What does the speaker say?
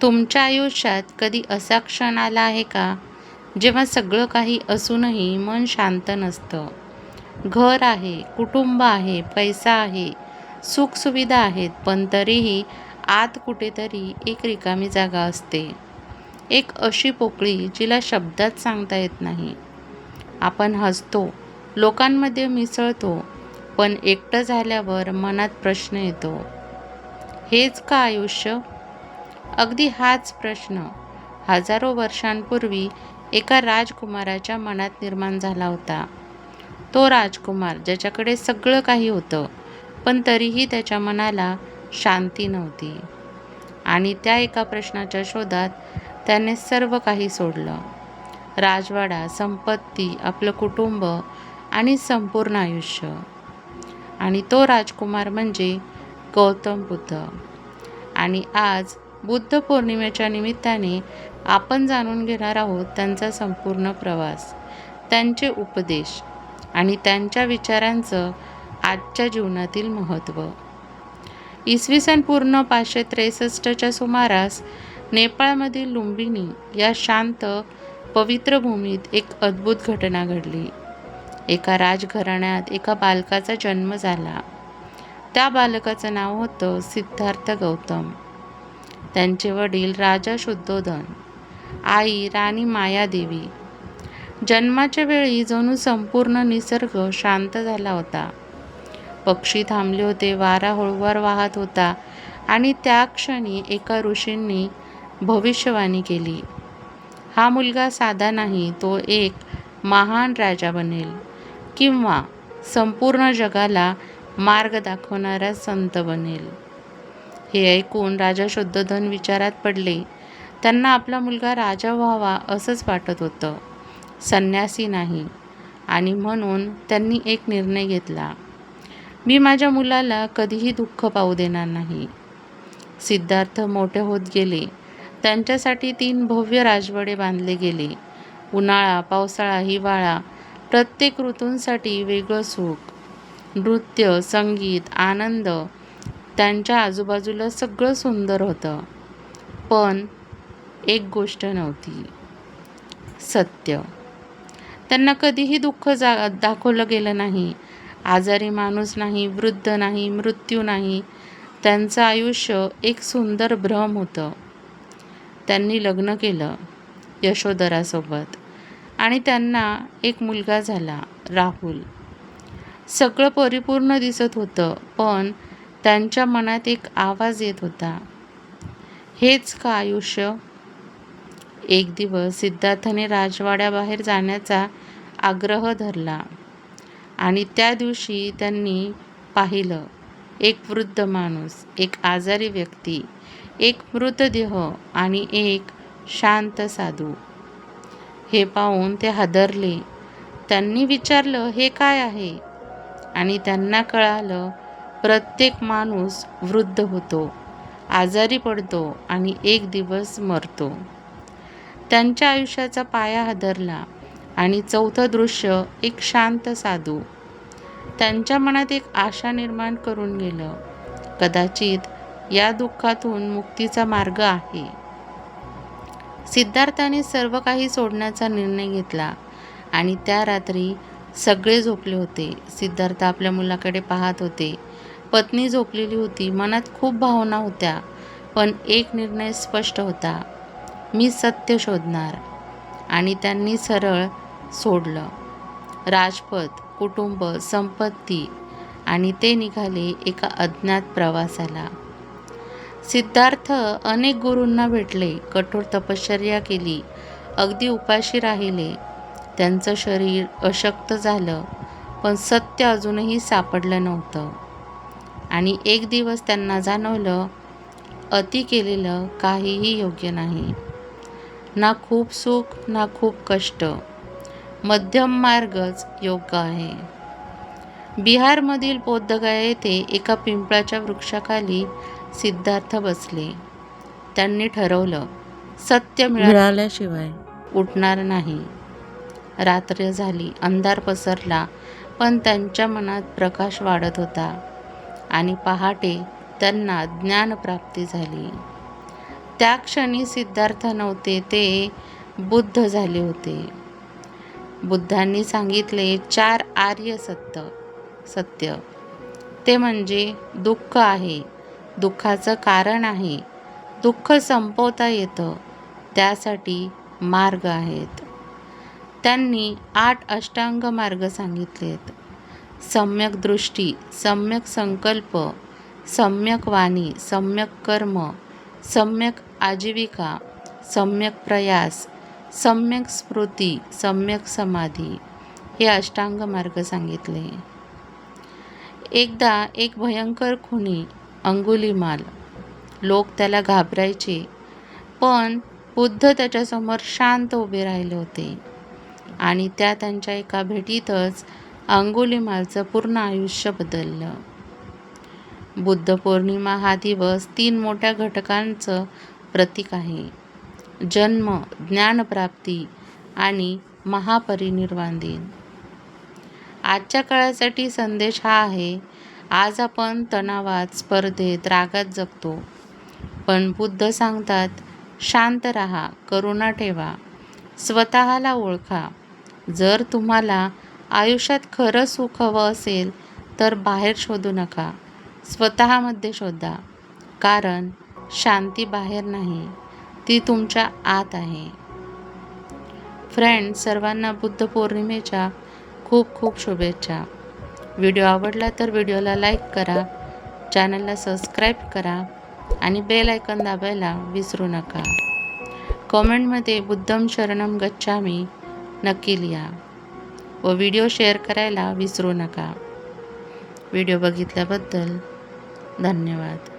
तुमच्या आयुष्यात कधी असा क्षण आला आहे का, जेव्हा सगळं काही असूनही मन शांत नसतं? घर आहे, कुटुंब आहे, पैसा आहे, सुखसुविधा आहेत, पण तरीही आत कुठेतरी एक रिकामी जागा असते. एक अशी पोकळी जिला शब्दात सांगता येत नाही. आपण हसतो, लोकांमध्ये मिसळतो, पण एकटं झाल्यावर मनात प्रश्न येतो, हेच का आयुष्य? अगदी हाच प्रश्न हजारो वर्षांपूर्वी एका राजकुमाराच्या मनात निर्माण झाला होता. तो राजकुमार ज्याच्याकडे सगळं काही होतं, पण तरीही त्याच्या मनाला शांती नव्हती. आणि त्या एका प्रश्नाच्या शोधात त्याने सर्व काही सोडलं. राजवाडा, संपत्ती, आपलं कुटुंब आणि संपूर्ण आयुष्य. आणि तो राजकुमार म्हणजे गौतम बुद्ध. आणि आज बुद्ध पौर्णिमेच्या निमित्ताने आपण जाणून घेणार आहोत त्यांचा संपूर्ण प्रवास, त्यांचे उपदेश आणि त्यांच्या विचारांचं आजच्या जीवनातील महत्त्व. इसवी सन पूर्ण 563च्या सुमारास नेपाळमधील लुंबिनी या शांत पवित्र भूमीत एक अद्भुत घटना घडली. एका राजघराण्यात एका बालकाचा जन्म झाला. त्या बालकाचं नाव होतं सिद्धार्थ गौतम. त्यांचे वडील राजा शुद्धोधन, आई राणी मायादेवी. जन्माच्या वेळी जणू संपूर्ण निसर्ग शांत झाला होता. पक्षी थांबले होते, वारा हळूवार वाहत होता आणि त्या क्षणी एका ऋषींनी भविष्यवाणी केली, हा मुलगा साधा नाही, तो एक महान राजा बनेल किंवा संपूर्ण जगाला मार्ग दाखवणारा संत बनेल. हे ऐकून राजा शुद्धोधन विचारात पडले. त्यांना आपला मुलगा राजा व्हावा असंच वाटत होतं, संन्यासी नाही. आणि म्हणून त्यांनी एक निर्णय घेतला, मी माझ्या मुलाला कधीही दुःख पाहू देणार नाही. सिद्धार्थ मोठे होत गेले. त्यांच्यासाठी 3 भव्य राजवाडे बांधले गेले. उन्हाळा, पावसाळा, हिवाळा, प्रत्येक ऋतूंसाठी वेगळं सुख, नृत्य, संगीत, आनंद. त्यांच्या आजूबाजूला सगळं सुंदर होतं, पण एक गोष्ट नव्हती, सत्य. त्यांना कधीही दुःख दाखवलं गेलं नाही. आजारी माणूस नाही, वृद्ध नाही, मृत्यू नाही. त्यांचं आयुष्य एक सुंदर भ्रम होतं. त्यांनी लग्न केलं यशोधरासोबत आणि त्यांना एक मुलगा झाला, राहुल. सगळं परिपूर्ण दिसत होतं, पण त्यांच्या मनात एक आवाज येत होता, हेच का आयुष्य? एक दिवस सिद्धार्थने राजवाड्याबाहेर जाण्याचा आग्रह धरला आणि त्या दिवशी त्यांनी पाहिलं, एक वृद्ध माणूस, एक आजारी व्यक्ती, एक मृतदेह आणि एक शांत साधू. हे पाहून ते हादरले. त्यांनी विचारलं, हे काय आहे? आणि त्यांना कळालं, प्रत्येक माणूस वृद्ध होतो, आजारी पडतो आणि एक दिवस मरतो. त्यांच्या आयुष्याचा पाया हादरला. आणि चौथं दृश्य, एक शांत साधू. त्यांच्या मनात एक आशा निर्माण करून गेलं, कदाचित या दुःखातून मुक्तीचा मार्ग आहे. सिद्धार्थाने सर्व काही सोडण्याचा निर्णय घेतला आणि त्या रात्री सगळे झोपले होते. सिद्धार्थ आपल्या मुलाकडे पाहत होते. पत्नी झोपलेली होती. मनात खूप भावना होत्या, पण एक निर्णय स्पष्ट होता, मी सत्य शोधणार. आणि त्यांनी सरळ सोडलं राजपद, कुटुंब, संपत्ती आणि ते निघाले एका अज्ञात प्रवासाला. सिद्धार्थ अनेक गुरूंना भेटले, कठोर तपश्चर्या केली, अगदी उपाशी राहिले. त्यांचं शरीर अशक्त झालं, पण सत्य अजूनही सापडलं नव्हतं. आणि एक दिवस त्यांना जाणवलं, अति केलेलं काहीही योग्य नाही. ना खूप सुख, ना खूप कष्ट, मध्यम मार्गच योग्य आहे. बिहारमधील बोधगया येथे एका पिंपळाच्या वृक्षाखाली सिद्धार्थ बसले. त्यांनी ठरवलं, सत्य मिळाल्याशिवाय उठणार नाही. रात्र झाली, अंधार पसरला, पण त्यांच्या मनात प्रकाश वाढत होता. आणि पहाटे त्यांना ज्ञानप्राप्ती झाली. त्या क्षणी सिद्धार्थ नव्हते, ते बुद्ध झाले होते. बुद्धांनी सांगितले 4 आर्य सत्य. ते म्हणजे दुःख आहे, दुःखाचं कारण आहे, दुःख संपवता येतं, त्यासाठी मार्ग आहेत. त्यांनी 8 अष्टांग मार्ग सांगितलेत. सम्यक दृष्टी, सम्यक संकल्प, सम्यक वाणी, सम्यक कर्म, सम्यक आजीविका, सम्यक प्रयास, सम्यक स्मृती, सम्यक समाधी, हे अष्टांग मार्ग सांगितले. एकदा एक भयंकर खुनी अंगुलीमाल, लोक त्याला घाबरायचे, पण बुद्ध त्याच्यासमोर शांत उभे राहिले होते आणि त्यांच्या एका भेटीतच अंगुलीमालचं पूर्ण आयुष्य बदललं. बुद्ध पौर्णिमा हा दिवस 3 मोठ्या घटकांचं प्रतीक आहे: जन्म, ज्ञानप्राप्ती आणि महापरिनिर्वाण दिन. आजच्या काळासाठी संदेश हा आहे: आज आपण तणावात, स्पर्धेत, रागात जगतो, पण बुद्ध सांगतात, शांत राहा, करुणा ठेवा, स्वतःला ओळखा. जर तुम्हाला आयुष्यात खरं सुख हवं असेल तर बाहेर शोधू नका, स्वतःमध्ये शोधा, कारण शांती बाहेर नाही, ती तुमच्या आत आहे. फ्रेंड्स, सर्वांना बुद्ध पौर्णिमेच्या खूप खूप शुभेच्छा. व्हिडिओ आवडला तर व्हिडिओला लाईक करा, चॅनलला सबस्क्राईब करा आणि बेल आयकॉन दाबायला विसरू नका. कमेंटमध्ये बुद्धं शरणं गच्छामी नक्की लिहा व व्हिडिओ शेअर करायला विसरू नका. व्हिडिओ बघितल्याबद्दल धन्यवाद.